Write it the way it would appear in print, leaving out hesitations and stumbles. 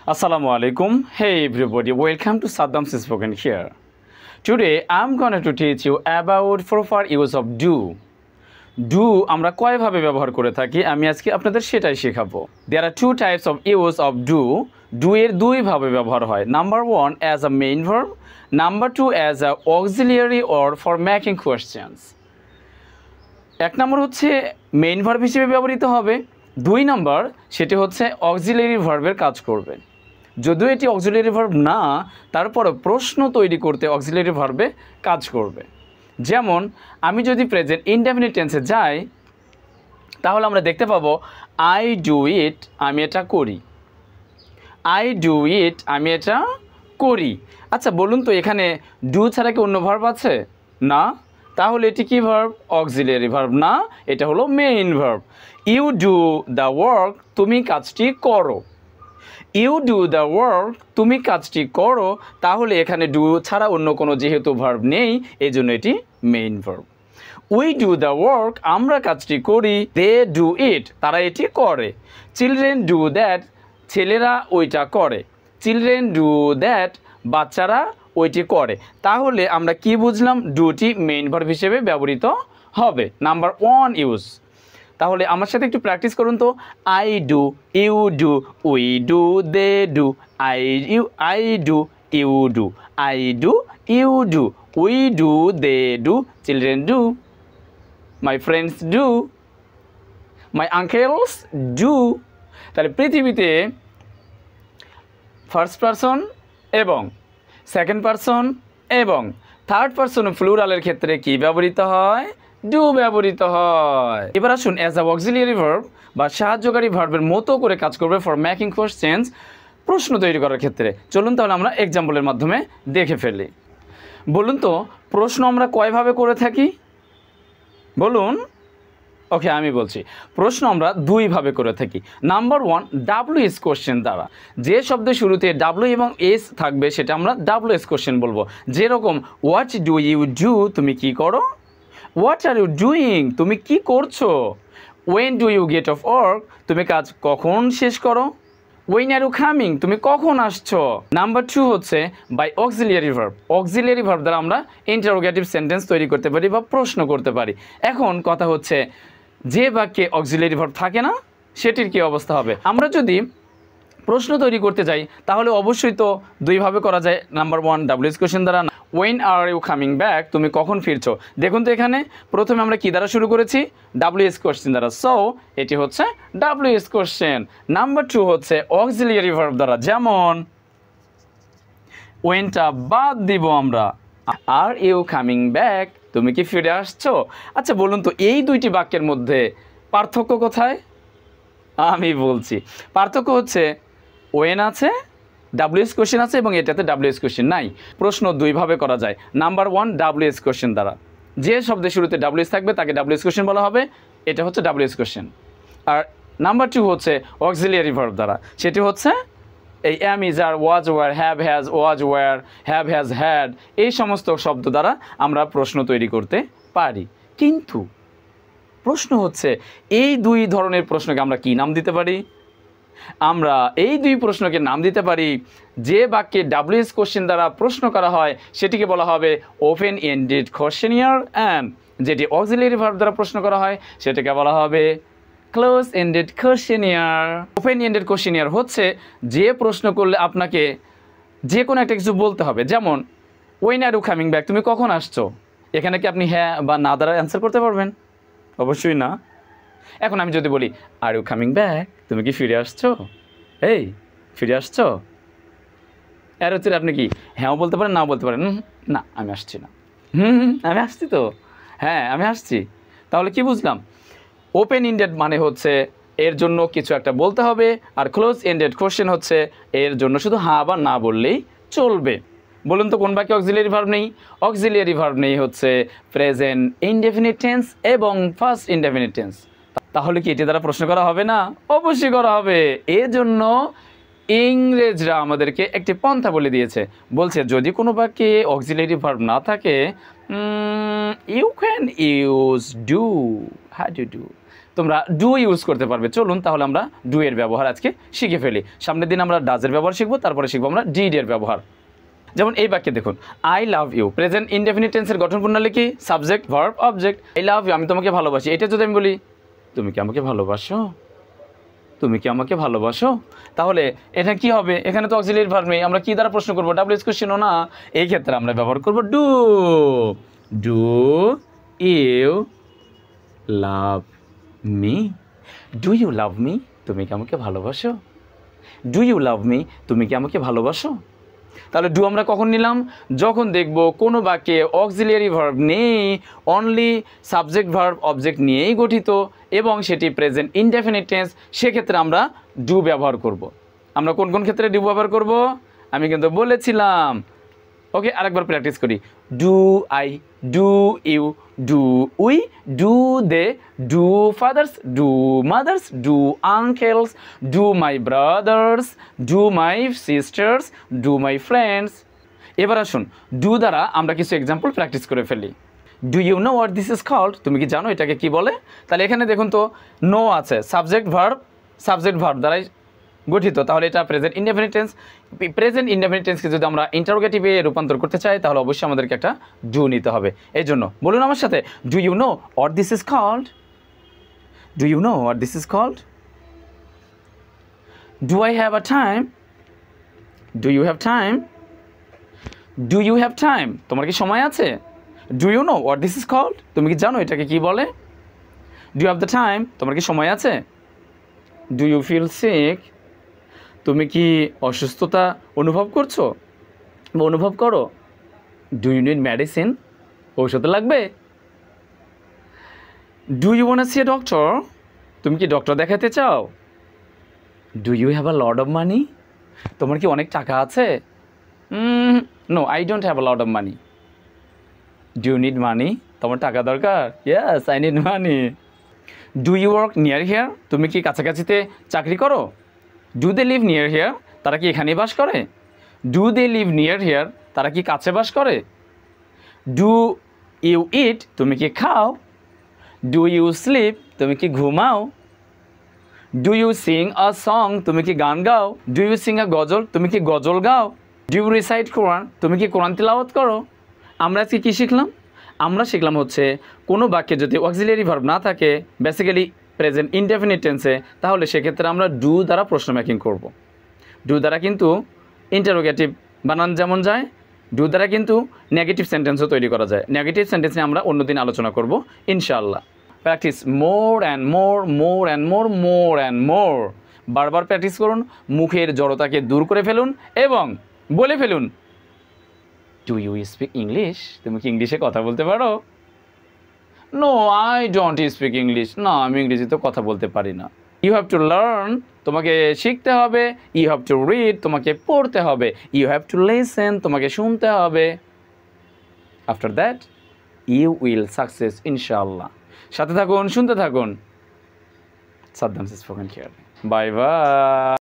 Assalamu alaikum. Hey everybody, welcome to Saddam's Spoken here. Today I'm going to teach you about proper use of do. Do আমরা কয় ভাবে ব্যবহার করে থাকি আমি আজকে আপনাদের সেটাই শেখাবো। There are two types of use of do. Do এর দুই ভাবে ব্যবহার হয়। Number 1 as a main verb, number 2 as a auxiliary or for making questions. এক নম্বর হচ্ছে মেইন ভার্ব হিসেবে ব্যবহৃত হবে, দুই নম্বর সেটি হচ্ছে অক্সিলিয়ারি ভার্বের কাজ করবে। যদিও এটি অক্সিলিয়ারি ভার্ব না, তারপরে প্রশ্ন তৈরি করতে অক্সিলিয়ারি ভার্বে কাজ করবে। যেমন আমি যদি প্রেজেন্ট ইনডেফিনিট টেন্সে যাই তাহলে আমরা দেখতে পাবো আই ডু ইট, আমি এটা করি। আই ডু ইট, আমি এটা করি। আচ্ছা বলুন তো এখানে ডু ছাড়া কি অন্য ভার্ব আছে? না। তাহলে এটি কি ভার্ব? অক্সিলিয়ারি ভার্ব না, এটা হলো main verb. You do the work, তুমি কাজটি করো। ইউ ডু দ্য ওয়ার্ক, তুমি কাজটি করো। তাহলে এখানে ডু ছাড়া অন্য কোনো যেহেতু ভার্ব নেই, এই জন্য এটি main verb. We do the work, আমরা কাজটি করি। দে ডু ইট, তারা এটি করে। চিলড্রেন ডু দ্যাট, ছেলেরা ওইটা করে। চিলড্রেন ডু দ্যাট, বাচ্চারা ওইটি করে। তাহলে আমরা কি বুঝলাম? ডুটি মেইন ভার্ব হিসেবে ব্যবহৃত হবে। Number 1 use. তাহলে আমার সাথে একটু প্র্যাকটিস করুন তো। I do, you do, we do, they do. I do, you do, I do, you do, we do, they do, children do, my friends do, my uncles do. তাহলে পৃথিবীতে first person এবং second person এবং third person প্লুরালের ক্ষেত্রে কি ব্যবহৃত হয়? Do ব্যবহৃত হয়। এবার আসুন অ্যাজ আ অক্সিলিয়ারি ভার্ব বা সাহায্যকারী ভার্বের মতো করে কাজ করবে ফর মেকিং কোয়েশ্চেন্স, প্রশ্ন তৈরি করার ক্ষেত্রে। চলুন তাহলে আমরা এক্সাম্পলের মাধ্যমে দেখে ফেলি। বলুন তো প্রশ্ন আমরা কয়ভাবে করে থাকি? বলুন। ওকে, আমি বলছি। প্রশ্ন আমরা দুইভাবে করে থাকি। নাম্বার 1 WS কোশ্চেন দ্বারা। যে শব্দের শুরুতে W এবং S থাকবে সেটা আমরা WS কোশ্চেন বলবো। যেরকম হোয়াট ডু ইউ ডু, তুমি কি করো? হোয়াট আর ইউ ডুইং, তুমি কি করছো? When do you get off work, তুমি কাজ কখন শেষ করো? ওয়েন আর ইউ কামিং, তুমি কখন আসছো? নাম্বার 2 হচ্ছে by auxiliary verb. Auxiliary verb দ্বারা আমরা ইন্টারোগেটিভ সেন্টেন্স তৈরি করতে পারি বা প্রশ্ন করতে পারি। এখন কথা হচ্ছে যে বাক্যে অক্সিলিয়ারি ভার্ব থাকে না সেটির কী অবস্থা হবে? আমরা যদি প্রশ্ন তৈরি করতে যাই তাহলে অবশ্যই তো দুইভাবে করা যায়। নাম্বার 1 WS কোশ্চেন দ্বারা। When are you coming back, তুমি কখন ফিরছো? দেখুন তো এখানে প্রথমে আমরা কি দ্বারা শুরু করেছি? WS কোশ্চেন দ্বারা। সো এটি হচ্ছে WS কোশ্চেন। নাম্বার 2 হচ্ছে অক্সিলিয়ারি ভার্ব দ্বারা। যেমন ওয়েনটা বাদ দিব আমরা। আর ইউ কামিং ব্যাক, তুমি কি ফিরে আসছো? আচ্ছা বলুন তো এই দুইটি বাক্যের মধ্যে পার্থক্য কোথায়? আমি বলছি। পার্থক্য হচ্ছে ওয়েন আছে, WS কোশ্চেন আছে এবং এটাতে WS কোশ্চেন নাই। প্রশ্ন দুইভাবে করা যায়। নাম্বার 1 WS কোশ্চেন দ্বারা। যে শব্দের শুরুতে WS থাকবে তাকে WS কোশ্চেন বলা হবে, এটা হচ্ছে WS কোশ্চেন। আর নাম্বার 2 হচ্ছে অক্সিলিয়ারি ভার্ব দ্বারা। সেটি হচ্ছে এই am, is, are, was, were, have, has, was, were, have, has, had, এই সমস্ত শব্দ দ্বারা আমরা প্রশ্ন তৈরি করতে পারি। কিন্তু প্রশ্ন হচ্ছে এই দুই ধরনের প্রশ্নকে আমরা কি নাম দিতে পারি? আমরা এই দুই প্রশ্নকে নাম দিতে পারি যে বাক্যে WS কোশ্চেন দ্বারা প্রশ্ন করা হয় সেটিকে বলা হবে ওপেন এন্ডেড কোশ্চেনিয়ার, অ্যান্ড যেটি অক্সিলিয়ারি ভার্ব দ্বারা প্রশ্ন করা হয় সেটাকে বলা হবে close ended questionnaire. Open ended questionnaire হচ্ছে যে প্রশ্ন করলে আপনাকে যে কোনো একটা কিছু বলতে হবে। যেমন when are you coming back, তুমি কখন আসছো? এখানে কি আপনি হ্যাঁ বা না দ্বারা অ্যান্সার করতে পারবেন? অবশ্যই না। এখন আমি যদি বলি আর ইউ কামিং ব্যাক, তুমি কি ফিরে আসছো? এই ফিরে আসছো, এর উত্তরে আপনি কি হ্যাঁও বলতে পারেন, নাও বলতে পারেন। না আমি আসছি না। আমি আসছি তো, হ্যাঁ আমি আসছি। তাহলে কি বুঝলাম? ওপেন এন্ডেড মানে হচ্ছে এর জন্য কিছু একটা বলতে হবে, আর ক্লোজ এন্ডেড কোশ্চেন হচ্ছে এর জন্য শুধু হ্যাঁ বা না বললেই চলবে। বলুন তো কোন বাক্যে অক্সিলিয়ারি ভার্ব নেই? অক্সিলিয়ারি ভার্ব নেই হচ্ছে প্রেজেন্ট ইনডেফিনিট টেন্স এবং ফার্স্ট ইনডেফিনিট টেন্স। তাহলে কি এটি দ্বারা প্রশ্ন করা হবে না? অবশ্যই করা হবে। এর জন্য ইংরেজরা আমাদেরকে একটি পন্থা বলে দিয়েছে। বলছে যদি কোনো বাক্যে অক্সিলিয়ারি ভার্ব না থাকে you can use do. How do do? তোমরা ডু ইউজ করতে পারবে। চলুন তাহলে আমরা ডু এর ব্যবহার আজকে শিখে ফেলি। সামনের দিন আমরা ডাজের ব্যবহার শিখবো, তারপরে শিখবো আমরা ডিড এর ব্যবহার। যেমন এই বাক্যে দেখুন, I love you, present indefinite টেন্সের গঠন প্রণালী কি? Subject, verb, object. I love you, আমি তোমাকে ভালোবাসি। এটা যদি আমি বলি তুমি কি আমাকে ভালোবাসো, তুমি কি আমাকে ভালোবাসো, তাহলে এটা কি হবে? এখানে তো অক্সিলিয়ারি ভার্ব নেই, আমরা কি দ্বারা প্রশ্ন করবো? ডাব্লিউএস কোশ্চেনও না। এই ক্ষেত্রে আমরা ব্যবহার করব do. Do you love me? Do you love me? তুমি কি আমাকে ভালোবাসো? Do you love me? তুমি কি আমাকে ভালোবাসো? তাহলে ডু আমরা কখন নিলাম? যখন দেখব কোনো বাক্যে অক্সিলিয়ারি ভার্ব নেই, অনলি সাবজেক্ট ভার্ব অবজেক্ট নিয়েই গঠিত এবং সেটি প্রেজেন্ট ইনডেফিনিট টেন্স, সেক্ষেত্রে আমরা ডু ব্যবহার করব। আমরা কোন কোন ক্ষেত্রে ডু ব্যবহার করব আমি কিন্তু বলেছিলাম। ওকে, আরেকবার প্র্যাকটিস করি। Do I, do you, do we, do they, do fathers, do mothers, do uncles, do my brothers, do my sisters, do my friends. এবার আসুন ডু দ্বারা আমরা কিছু এক্সাম্পল প্র্যাকটিস করে ফেলি। Do you know what this is called? তুমি কি জানো এটাকে কি বলে? তাহলে এখানে দেখুন তো নো আছে, সাবজেক্ট ভার্ব দ্বারাই গঠিত, তাহলে এটা present indefinite tense. Present indefinite টেন্সকে যদি আমরা ইন্টারোগেটিভে রূপান্তর করতে চাই তাহলে অবশ্যই আমাদেরকে একটা ডু নিতে হবে। এই জন্য বলুন আমার সাথে, do you know what this is called? Do you know what this is called? Do I have a time? Do you have time? Do you have time? তোমার কি সময় আছে? Do you know what this is called? তুমি কি জানো এটাকে কি বলে? Do you have the time? তোমার কি সময় আছে? Do you feel sick? তুমি কি অসুস্থতা অনুভব করছো বা অনুভব করো? Do you need medicine? ঔষধ লাগবে? Do you want to see a doctor? তুমি কি ডক্টর দেখাতে চাও? Do you have a lot of money? তোমার কি অনেক টাকা আছে? No, I don't have a lot of money. Do you need money? তোমার টাকা দরকার? Yes, I need money. Do you work near here? তুমি কি কাছাকাছিতে চাকরি করো? Do they live near here? তারা কি এখানেই বাস করে? Do they live near here? তারা কি কাছে বাস করে? Do you eat? তুমি কি খাও? Do you sleep? তুমি কি ঘুমাও? Do you sing a song? তুমি কি গান গাও? Do you sing a ghazal? তুমি কি গজল গাও? Do you recite Quran? তুমি কি কোরআন তিলাওয়াত করো? আমরা আজকে কী শিখলাম? আমরা শিখলাম হচ্ছে কোনো বাক্যে যদি অক্সিলিয়ারি ভার্ব না থাকে, বেসিক্যালি প্রেজেন্ট ইনডেফিনিট টেন্সে, তাহলে সেক্ষেত্রে আমরা ডু দ্বারা প্রশ্ন মেকিং করব। ডু দ্বারা কিন্তু ইন্টারোগেটিভ বানান যেমন যায়, ডু দ্বারা কিন্তু নেগেটিভ সেন্টেন্সও তৈরি করা যায়। নেগেটিভ সেন্টেন্স নিয়ে আমরা অন্যদিন আলোচনা করব ইনশাআল্লাহ। Practice more and more, more and more, more and more. বারবার প্র্যাকটিস করুন, মুখের জড়তাকে দূর করে ফেলুন এবং বলে ফেলুন, ডু ইউ স্পিক ইংলিশ? তুমি কি ইংলিশে কথা বলতে পারো? No, I don't speak English. না, আমি ইংরেজিতে কথা বলতে পারি না। ইউ হ্যাভ টু লার্ন, তোমাকে শিখতে হবে। ইউ হ্যাভ টু রিড, তোমাকে পড়তে হবে। ইউ হ্যাভ টু লিসেন, তোমাকে শুনতে হবে। After that you will success ইনশাআল্লাহ। সাথে থাকুন, শুনতে থাকুন। Saddam spoken here. Bye by.